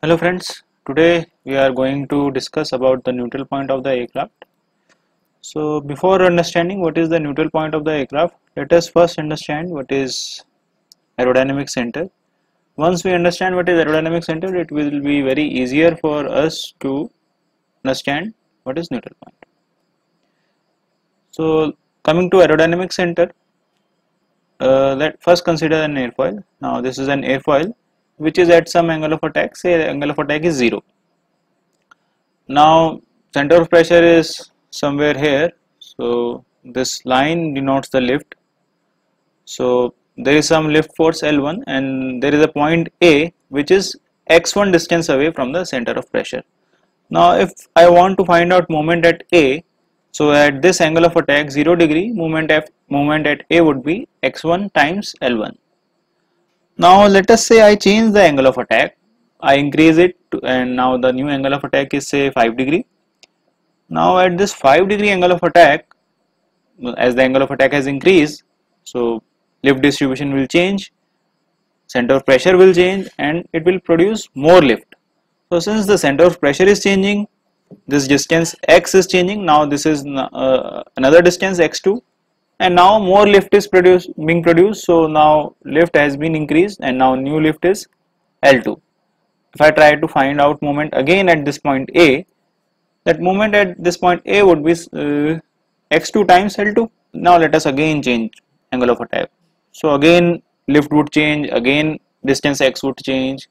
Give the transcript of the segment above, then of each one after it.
Hello friends, today we are going to discuss about the neutral point of the aircraft. So before understanding what is the neutral point of the aircraft, let us first understand what is aerodynamic center. Once we understand what is aerodynamic center, it will be very easier for us to understand what is neutral point. So coming to aerodynamic center, let first consider an airfoil. Now this is an airfoil which is at some angle of attack, say angle of attack is 0. Now center of pressure is somewhere here, so this line denotes the lift. So there is some lift force L1 and there is a point A which is x1 distance away from the center of pressure. Now if I want to find out moment at A, so at this angle of attack 0 degree, moment at A would be x1 times L1. Now let us say I change the angle of attack, I increase it and now the new angle of attack is say 5 degree. Now at this 5 degree angle of attack, as the angle of attack has increased, so lift distribution will change, center of pressure will change and it will produce more lift. So since the center of pressure is changing, this distance x is changing, now this is another distance x2. And now more lift is being produced, so now lift has been increased and now new lift is L2. If I try to find out moment again at this point A, that moment at this point A would be x2 times L2. Now let us again change angle of attack. So again lift would change, again distance x would change.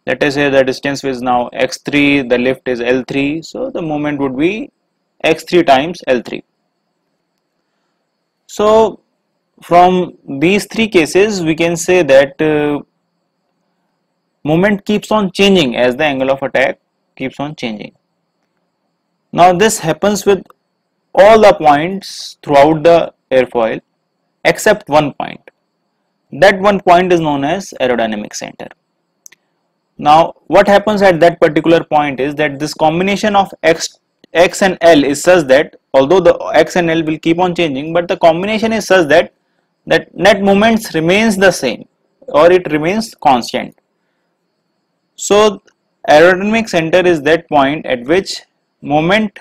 Let us say the distance is now x3, the lift is L3, so the moment would be x3 times L3. So from these three cases we can say that moment keeps on changing as the angle of attack keeps on changing. Now this happens with all the points throughout the airfoil except one point. That one point is known as aerodynamic center. Now what happens at that particular point is that this combination of x and L is such that although the x and L will keep on changing, but the combination is such that net moments remains the same or it remains constant. So aerodynamic center is that point at which moment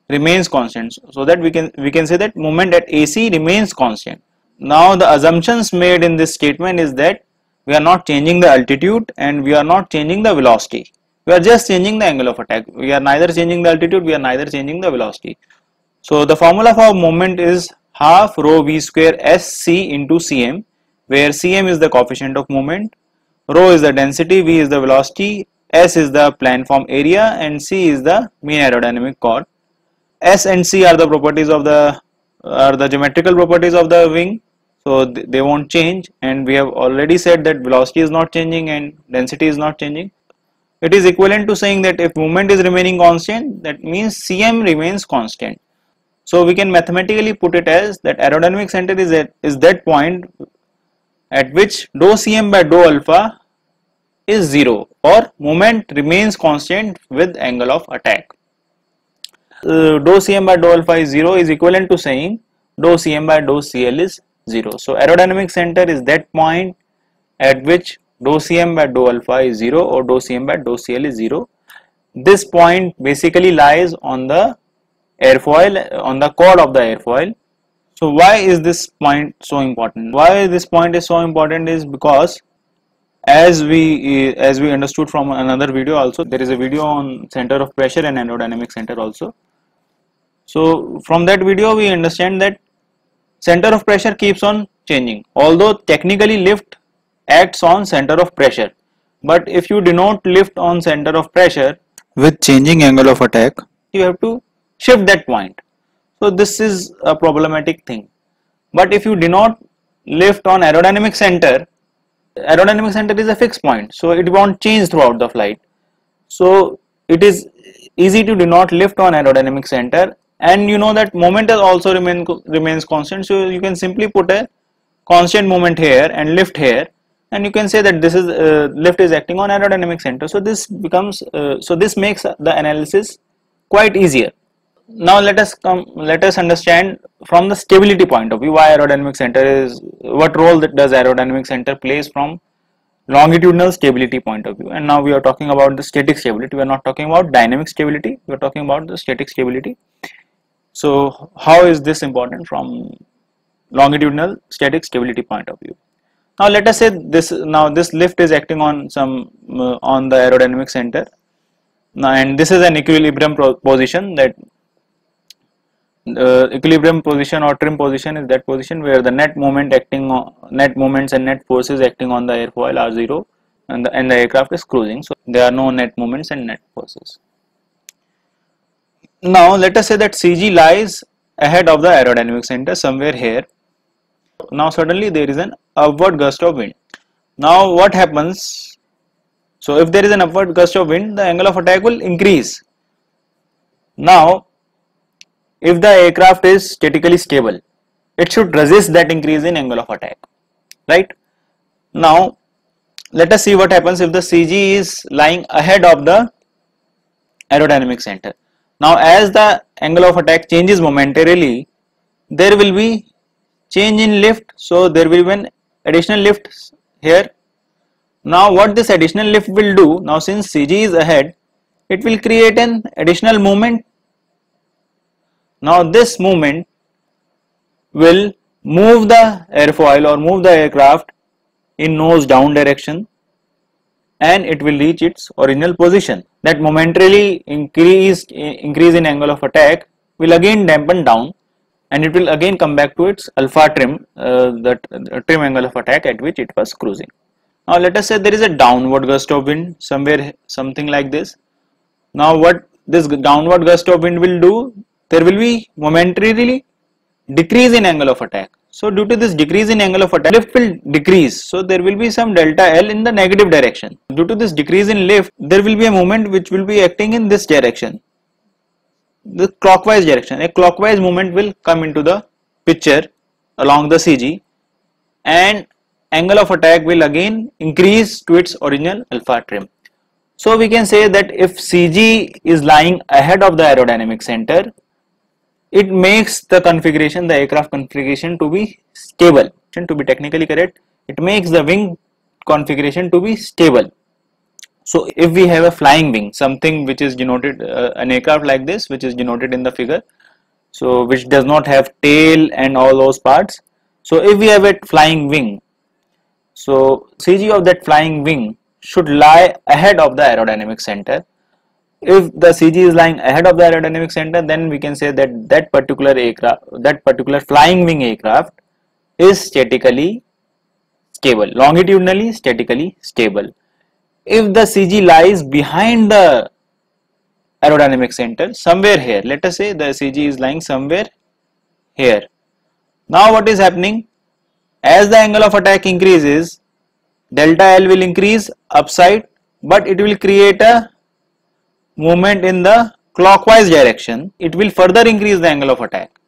remains constant, so that we can say that moment at AC remains constant. Now the assumptions made in this statement is that we are not changing the altitude and we are not changing the velocity. We are just changing the angle of attack. We are neither changing the altitude, we are neither changing the velocity. So the formula for moment is half rho v square sc into cm, where cm is the coefficient of moment, rho is the density, v is the velocity, s is the planform area and c is the mean aerodynamic chord. S and c are the properties of the geometrical properties of the wing, so they won't change, and we have already said that velocity is not changing and density is not changing. It is equivalent to saying that if moment is remaining constant, that means cm remains constant. So we can mathematically put it as that aerodynamic center is that point at which dou cm by dou alpha is 0 or moment remains constant with angle of attack. Dou cm by dou alpha is 0 is equivalent to saying dou cm by dou cl is 0. So aerodynamic center is that point at which dou cm by dou alpha is 0 or dou cm by dou cl is 0. This point basically lies on the airfoil, on the chord of the airfoil. So why is this point so important? Why this point is so important is because as we understood from another video also, there is a video on center of pressure and aerodynamic center also. So from that video we understand that center of pressure keeps on changing, although technically lift acts on center of pressure, but if you denote lift on center of pressure with changing angle of attack, you have to shift that point. So this is a problematic thing. But if you denote lift on aerodynamic center is a fixed point, so it won't change throughout the flight. So it is easy to denote lift on aerodynamic center, and you know that moment also remains constant, so you can simply put a constant moment here and lift here, and you can say that this is lift is acting on aerodynamic center. So this becomes this makes the analysis quite easier. Now let us understand from the stability point of view why aerodynamic center is, what role that does aerodynamic center plays from longitudinal stability point of view. And now we are talking about the static stability. We are not talking about dynamic stability. We are talking about the static stability. So how is this important from longitudinal static stability point of view? Now let us say this lift is acting on some on the aerodynamic center. Now, and this is an equilibrium position. That equilibrium position or trim position is that position where the net moments and net forces acting on the airfoil are zero, and the aircraft is cruising. So there are no net moments and net forces. Now let us say that CG lies ahead of the aerodynamic center somewhere here. Now suddenly there is an upward gust of wind. Now what happens? So if there is an upward gust of wind, the angle of attack will increase. Now if the aircraft is statically stable, it should resist that increase in angle of attack, right? Now let us see what happens if the CG is lying ahead of the aerodynamic center. Now as the angle of attack changes momentarily, there will be change in lift, so there will be an additional lift here. Now what this additional lift will do, now since CG is ahead, it will create an additional moment. Now this movement will move the airfoil or move the aircraft in nose down direction, and it will reach its original position. That momentarily increase in angle of attack will again dampen down, and it will again come back to its alpha trim, the trim angle of attack at which it was cruising. Now let us say there is a downward gust of wind somewhere, something like this. Now what this downward gust of wind will do, there will be momentarily decrease in angle of attack. So due to this decrease in angle of attack, lift will decrease. So there will be some delta L in the negative direction. Due to this decrease in lift, there will be a moment which will be acting in this direction, the clockwise direction. A clockwise movement will come into the picture along the CG, and angle of attack will again increase to its original alpha trim. So we can say that if CG is lying ahead of the aerodynamic center, it makes the configuration, the aircraft configuration, to be stable. To be technically correct, it makes the wing configuration to be stable. So if we have a flying wing, something which is denoted, an aircraft like this, which is denoted in the figure, so which does not have tail and all those parts. So if we have a flying wing, so CG of that flying wing should lie ahead of the aerodynamic center. If the CG is lying ahead of the aerodynamic center, then we can say that that particular aircraft, that particular flying wing aircraft is statically stable, longitudinally statically stable. If the CG lies behind the aerodynamic center, somewhere here, let us say the CG is lying somewhere here. Now what is happening? As the angle of attack increases, delta L will increase upside, but it will create a movement in the clockwise direction. It will further increase the angle of attack.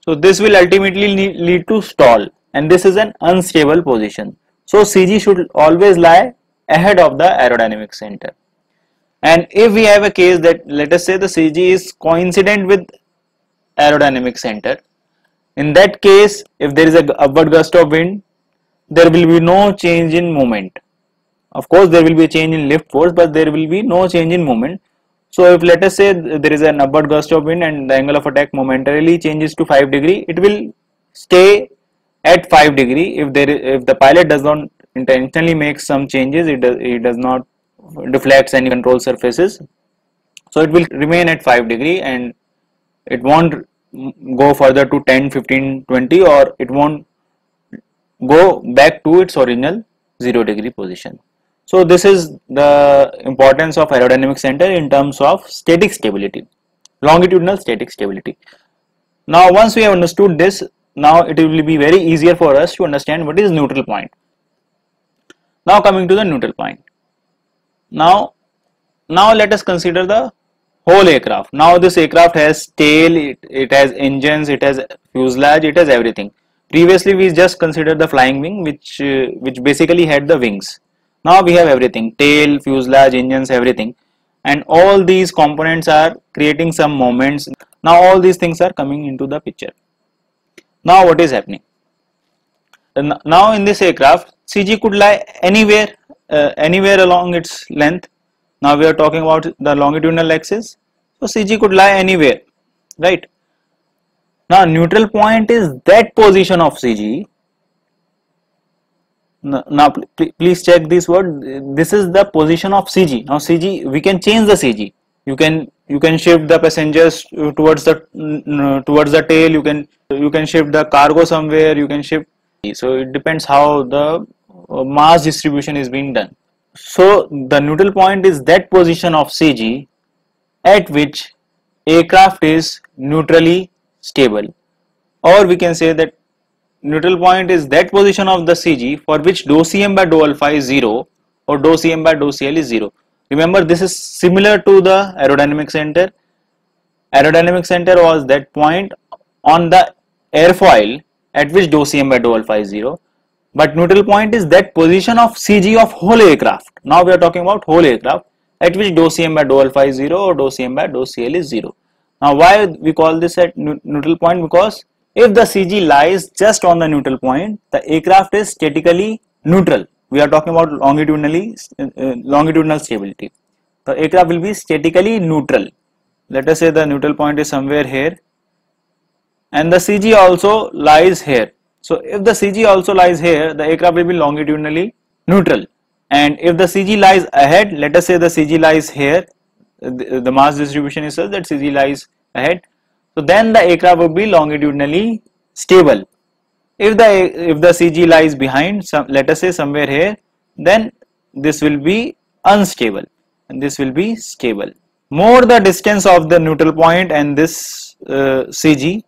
So this will ultimately lead to stall, and this is an unstable position. So CG should always lie ahead of the aerodynamic center. And if we have a case that, let us say, the CG is coincident with aerodynamic center, in that case, if there is a upward gust of wind, there will be no change in moment. Of course there will be a change in lift force, but there will be no change in moment. So if, let us say, there is an upward gust of wind and the angle of attack momentarily changes to 5 degree, it will stay at 5 degree. If the pilot does not intentionally make some changes, it does not deflects any control surfaces, so it will remain at 5 degree, and it won't go further to 10, 15, 20, or it won't go back to its original 0 degree position. So this is the importance of aerodynamic center in terms of static stability, longitudinal static stability. Now once we have understood this, now it will be very easier for us to understand what is neutral point. Now coming to the neutral point. Now let us consider the whole aircraft. Now this aircraft has tail, it has engines, it has fuselage, it has everything. Previously we just considered the flying wing, which basically had the wings. Now we have everything: tail, fuselage, engines, everything, and all these components are creating some moments. Now all these things are coming into the picture. Now what is happening? Now in this aircraft, CG could lie anywhere anywhere along its length. Now we are talking about the longitudinal axis, so CG could lie anywhere, right? Now neutral point is that position of CG. Now please check this word. This is the position of CG. Now CG, we can change the CG. You can shift the passengers towards the tail. You can shift the cargo somewhere. You can shift. So it depends how the mass distribution is being done. So the neutral point is that position of CG at which aircraft is neutrally stable, or we can say that neutral point is that position of the CG for which dou Cm by dou alpha is 0 or dou Cm by dou Cl is 0. Remember, this is similar to the aerodynamic center. Aerodynamic center was that point on the airfoil at which dou Cm by dou alpha is 0. But neutral point is that position of CG of whole aircraft. Now we are talking about whole aircraft at which dou Cm by dou alpha is 0 or dou Cm by dou Cl is 0. Now why we call this at neutral point? Because if the CG lies just on the neutral point, the aircraft is statically neutral. We are talking about longitudinal stability. The aircraft will be statically neutral. Let us say the neutral point is somewhere here and the CG also lies here. So if the CG also lies here, the aircraft will be longitudinally neutral. And if the CG lies ahead, let us say the CG lies here, the mass distribution is such that CG lies ahead, so then the aircraft will be longitudinally stable. If the CG lies behind, let us say somewhere here, then this will be unstable and this will be stable. More the distance of the neutral point and this CG,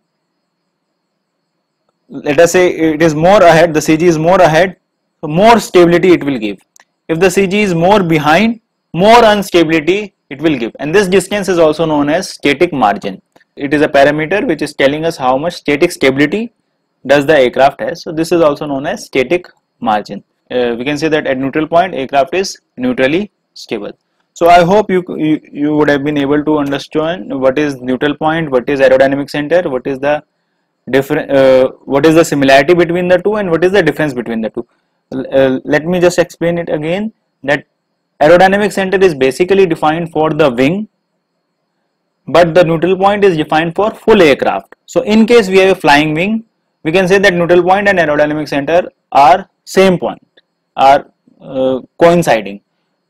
let us say it is more ahead, the CG is more ahead, so more stability it will give. If the CG is more behind, more instability it will give, and this distance is also known as static margin. It is a parameter which is telling us how much static stability does the aircraft has. So this is also known as static margin. We can say that at neutral point aircraft is neutrally stable. So I hope you would have been able to understand what is neutral point, what is aerodynamic center, what is the what is the similarity between the two, and what is the difference between the two. Let me just explain it again, that aerodynamic center is basically defined for the wing, but the neutral point is defined for full aircraft. So in case we have a flying wing, we can say that neutral point and aerodynamic center are same point, are coinciding.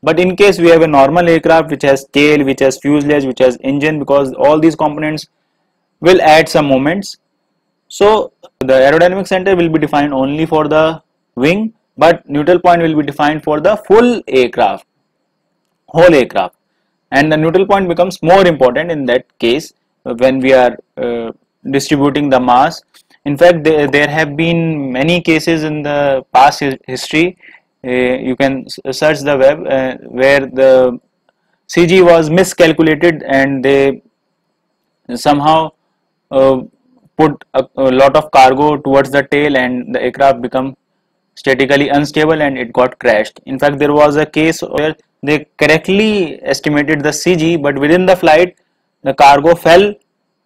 But in case we have a normal aircraft which has tail, which has fuselage, which has engine, because all these components will add some moments, so the aerodynamic center will be defined only for the wing, but neutral point will be defined for the full aircraft, whole aircraft. And the neutral point becomes more important in that case when we are distributing the mass. In fact, there have been many cases in the past history. You can search the web where the CG was miscalculated and they somehow put a lot of cargo towards the tail and the aircraft become statically unstable and it got crashed. In fact, there was a case where they correctly estimated the CG, but within the flight the cargo fell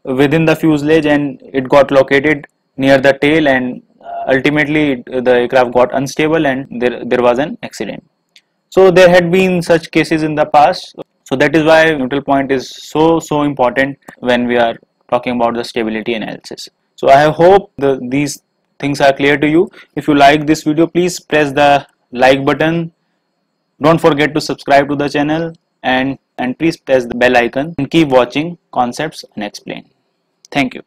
within the fuselage and it got located near the tail, and ultimately the aircraft got unstable and there was an accident. So there had been such cases in the past. So that is why neutral point is so important when we are talking about the stability analysis. So I hope these things are clear to you. If you like this video, please press the like button. Don't forget to subscribe to the channel and please press the bell icon and keep watching Concepts Unexplained. Thank you.